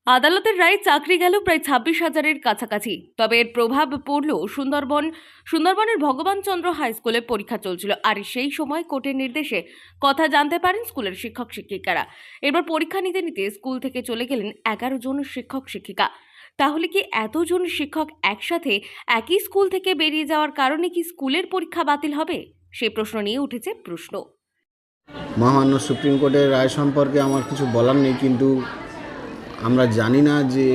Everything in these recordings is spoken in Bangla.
আদালতের রায়ে চাকরি গেল প্রায় 26,000-এর কাছাকাছি। তবে এর প্রভাব পড়ল সুন্দরবনের ভগবানচন্দ্র হাই স্কুলে পরীক্ষা চলছিল। আর সেই সময় কোর্টের নির্দেশে কথা জানতে পারেন স্কুলের শিক্ষক শিক্ষিকারা। এবার পরীক্ষা নিতে নিতে স্কুল থেকে চলে গেলেন 11 জন শিক্ষক শিক্ষিকা। তাহলে কি এতজন শিক্ষক একসাথে একই স্কুল থেকে বেরিয়ে যাওয়ার কারণে কি স্কুলের পরীক্ষা বাতিল হবে? সেই প্রশ্ন নিয়ে উঠেছে প্রশ্ন। মহামান্য সুপ্রিম কোর্টের রায় সম্পর্কে আমার কিছু বলার নেই, কিন্তু আমরা জানি না যে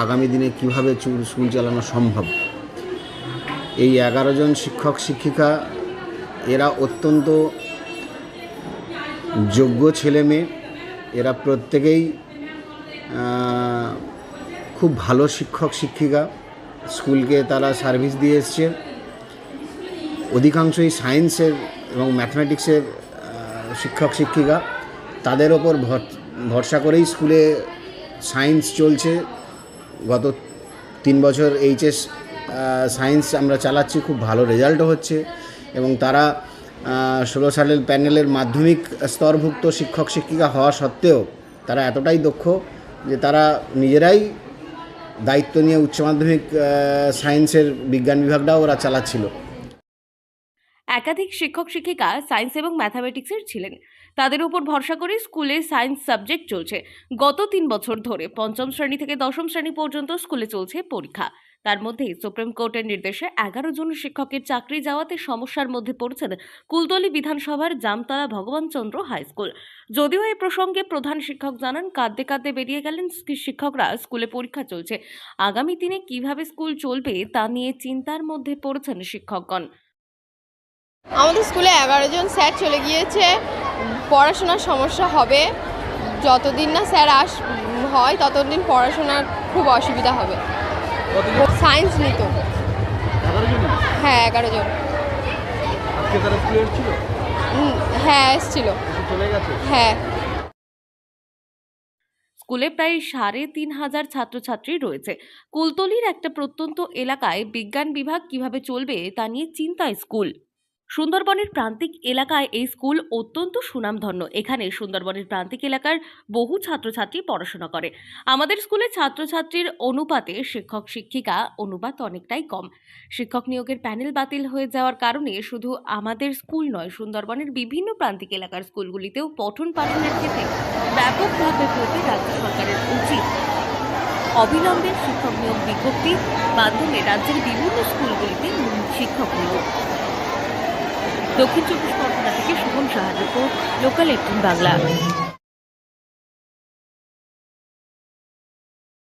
আগামী দিনে কিভাবে স্কুল চালানো সম্ভব। এই 11 জন শিক্ষক শিক্ষিকা এরা অত্যন্ত যোগ্য ছেলে মেয়ে। এরা প্রত্যেকেই খুব ভালো শিক্ষক শিক্ষিকা। স্কুলকে তারা সার্ভিস দিয়ে এসছে। অধিকাংশই সায়েন্সের এবং ম্যাথমেটিক্সের শিক্ষক শিক্ষিকা। তাদের ওপর ভরসা করেই স্কুলে সায়েন্স চলছে। গত 3 বছর এইচএস সায়েন্স আমরা চালাচ্ছি, খুব ভালো রেজাল্টও হচ্ছে। এবং তারা 16 সালের প্যানেলের মাধ্যমিক স্তরভুক্ত শিক্ষক শিক্ষিকা হওয়া সত্ত্বেও তারা এতটাই দক্ষ যে তারা নিজেরাই দায়িত্ব নিয়ে উচ্চ মাধ্যমিক সায়েন্সের বিজ্ঞান বিভাগটাও ওরা চালাচ্ছিল। একাধিক শিক্ষক শিক্ষিকা সায়েন্স এবং ম্যাথামেটিক্সের ছিলেন। তাদের উপর ভরসা করে স্কুলে সায়েন্স সাবজেক্ট চলছে। গত 3 বছর ধরে 5ম শ্রেণী থেকে 10ম শ্রেণী পর্যন্ত স্কুলে চলছে পরীক্ষা। তার মধ্যে সুপ্রিম কোর্টের নির্দেশে 11 জন শিক্ষকের চাকরি যাওয়াতে সমস্যার মধ্যে পড়েছেন কুলতলি বিধানসভার জামতলা ভগবানচন্দ্র হাই স্কুল। যদিও এই প্রসঙ্গে প্রধান শিক্ষক জানান, কাঁদতে কাঁদতে বেরিয়ে গেলেন শিক্ষকরা। স্কুলে পরীক্ষা চলছে, আগামী দিনে কিভাবে স্কুল চলবে তা নিয়ে চিন্তার মধ্যে পড়েছেন শিক্ষকগণ। আমাদের স্কুলে 11 জন স্যার চলে গিয়েছে। পড়াশোনার সমস্যা হবে, যতদিন না স্যার হয় ততদিন পড়াশোনার খুব অসুবিধা হবে। সায়েন্স নিত। হ্যাঁ, 11 জন। হ্যাঁ, এসেছিল। হ্যাঁ। স্কুলে প্রায় 3,500 ছাত্রছাত্রী রয়েছে। কুলতলির একটা প্রত্যন্ত এলাকায় বিজ্ঞান বিভাগ কিভাবে চলবে তা নিয়ে চিন্তায় স্কুল। সুন্দরবনের প্রান্তিক এলাকায় এই স্কুল অত্যন্ত সুনামধন্য। এখানে সুন্দরবনের প্রান্তিক এলাকার বহু ছাত্রছাত্রী পড়াশোনা করে। আমাদের স্কুলে ছাত্রছাত্রীর অনুপাতে শিক্ষক শিক্ষিকা অনুপাত অনেকটাই কম। শিক্ষক নিয়োগের প্যানেল বাতিল হয়ে যাওয়ার কারণে শুধু আমাদের স্কুল নয়, সুন্দরবনের বিভিন্ন প্রান্তিক এলাকার স্কুলগুলিতেও পঠন পাঠনের ক্ষেত্রে ব্যাপকভাবে করতে রাজ্য সরকারের উচিত অবিলম্বে শিক্ষক নিয়োগ বিজ্ঞপ্তির মাধ্যমে রাজ্যের বিভিন্ন স্কুলগুলিতে শিক্ষক নিয়োগ। দক্ষিণ 24 পরগনা থেকে সুমন সাহার রিপোর্ট, লোকাল 18 বাংলা।